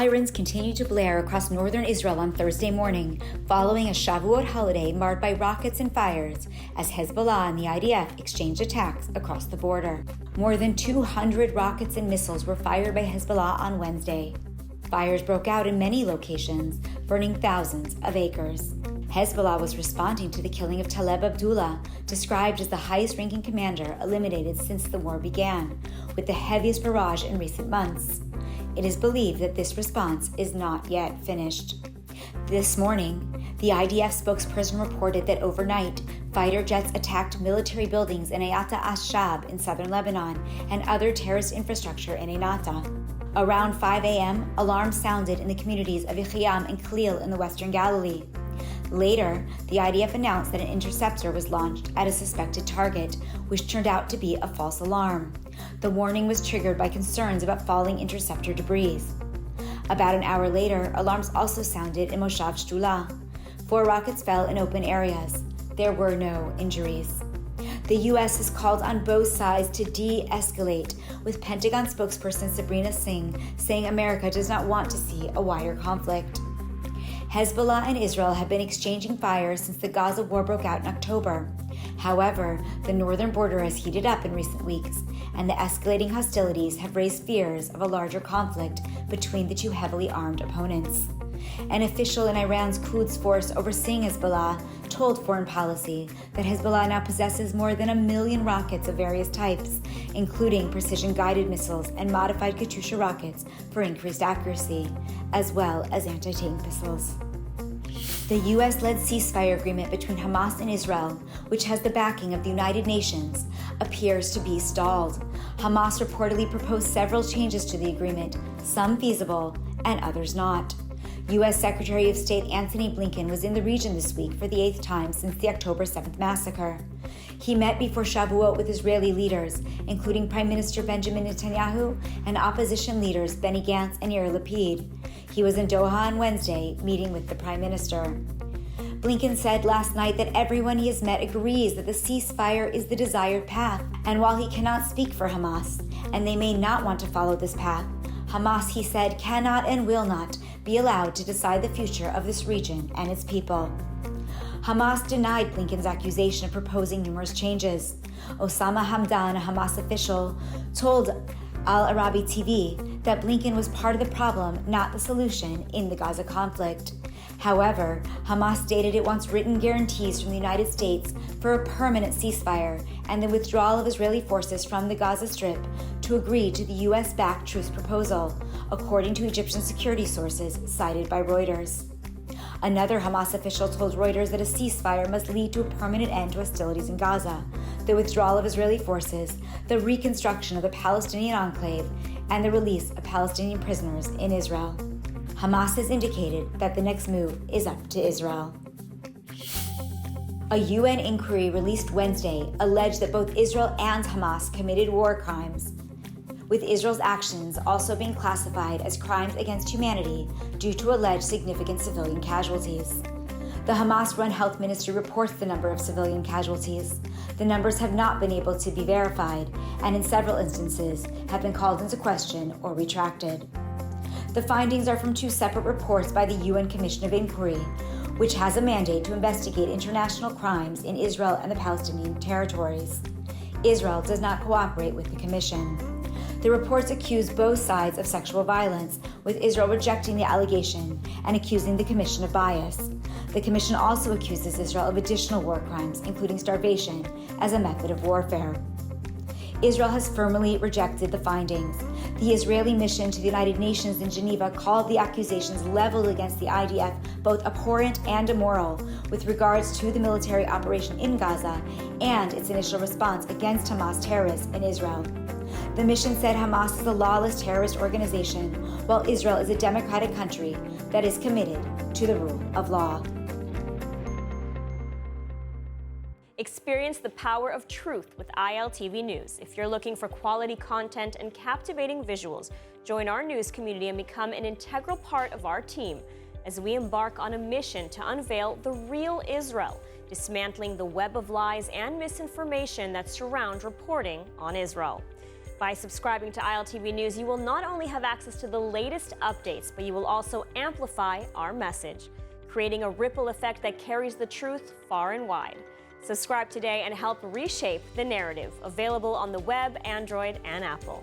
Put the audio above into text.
Sirens continued to blare across northern Israel on Thursday morning, following a Shavuot Holiday marred by rockets and fires, as Hezbollah and the IDF exchanged attacks across the border. More than 200 rockets and missiles were fired by Hezbollah on Wednesday. Fires broke out in many locations, burning thousands of acres. Hezbollah was responding to the killing of Taleb Abdullah, described as the highest-ranking commander eliminated since the war began, with the heaviest barrage in recent months. It is believed that this response is not yet finished. This morning, the IDF spokesperson reported that overnight, fighter jets attacked military buildings in Ayat al-Shab in southern Lebanon and other terrorist infrastructure in Einata. Around 5 a.m., alarms sounded in the communities of Yechiam and Khalil in the western Galilee. Later, the IDF announced that an interceptor was launched at a suspected target, which turned out to be a false alarm. The warning was triggered by concerns about falling interceptor debris. About an hour later, alarms also sounded in Moshav Shtula. 4 rockets fell in open areas. There were no injuries. The U.S. has called on both sides to de-escalate, with Pentagon spokesperson Sabrina Singh saying America does not want to see a wider conflict. Hezbollah and Israel have been exchanging fire since the Gaza war broke out in October. However, the northern border has heated up in recent weeks, and the escalating hostilities have raised fears of a larger conflict between the two heavily armed opponents. An official in Iran's Quds force overseeing Hezbollah told Foreign Policy that Hezbollah now possesses more than 1 million rockets of various types, including precision-guided missiles and modified Katyusha rockets for increased accuracy, as well as anti-tank missiles. The U.S.-led ceasefire agreement between Hamas and Israel, which has the backing of the United Nations, appears to be stalled. Hamas reportedly proposed several changes to the agreement, some feasible and others not. U.S. Secretary of State Antony Blinken was in the region this week for the 8th time since the October 7th massacre. He met before Shavuot with Israeli leaders, including Prime Minister Benjamin Netanyahu and opposition leaders Benny Gantz and Yair Lapid. He was in Doha on Wednesday, meeting with the Prime Minister. Blinken said last night that everyone he has met agrees that the ceasefire is the desired path, and while he cannot speak for Hamas, and they may not want to follow this path, Hamas, he said, cannot and will not be allowed to decide the future of this region and its people. Hamas denied Blinken's accusation of proposing numerous changes. Osama Hamdan, a Hamas official, told Al Arabi TV that Blinken was part of the problem, not the solution, in the Gaza conflict. However, Hamas stated it wants written guarantees from the United States for a permanent ceasefire and the withdrawal of Israeli forces from the Gaza Strip to agree to the U.S.-backed truce proposal, according to Egyptian security sources cited by Reuters. Another Hamas official told Reuters that a ceasefire must lead to a permanent end to hostilities in Gaza, the withdrawal of Israeli forces, the reconstruction of the Palestinian enclave, and the release of Palestinian prisoners in Israel. Hamas has indicated that the next move is up to Israel. A UN inquiry released Wednesday alleged that both Israel and Hamas committed war crimes, with Israel's actions also being classified as crimes against humanity due to alleged significant civilian casualties. The Hamas-run health ministry reports the number of civilian casualties. The numbers have not been able to be verified, and in several instances have been called into question or retracted. The findings are from 2 separate reports by the UN Commission of Inquiry, which has a mandate to investigate international crimes in Israel and the Palestinian territories. Israel does not cooperate with the commission. The reports accuse both sides of sexual violence, with Israel rejecting the allegation and accusing the commission of bias. The commission also accuses Israel of additional war crimes, including starvation, as a method of warfare. Israel has firmly rejected the findings. The Israeli mission to the United Nations in Geneva called the accusations leveled against the IDF both abhorrent and immoral with regards to the military operation in Gaza and its initial response against Hamas terrorists in Israel. The mission said Hamas is a lawless terrorist organization, while Israel is a democratic country that is committed to the rule of law. Experience the power of truth with ILTV News. If you're looking for quality content and captivating visuals, join our news community and become an integral part of our team as we embark on a mission to unveil the real Israel, dismantling the web of lies and misinformation that surround reporting on Israel. By subscribing to ILTV News, you will not only have access to the latest updates, but you will also amplify our message, creating a ripple effect that carries the truth far and wide. Subscribe today and help reshape the narrative. Available on the web, Android, and Apple.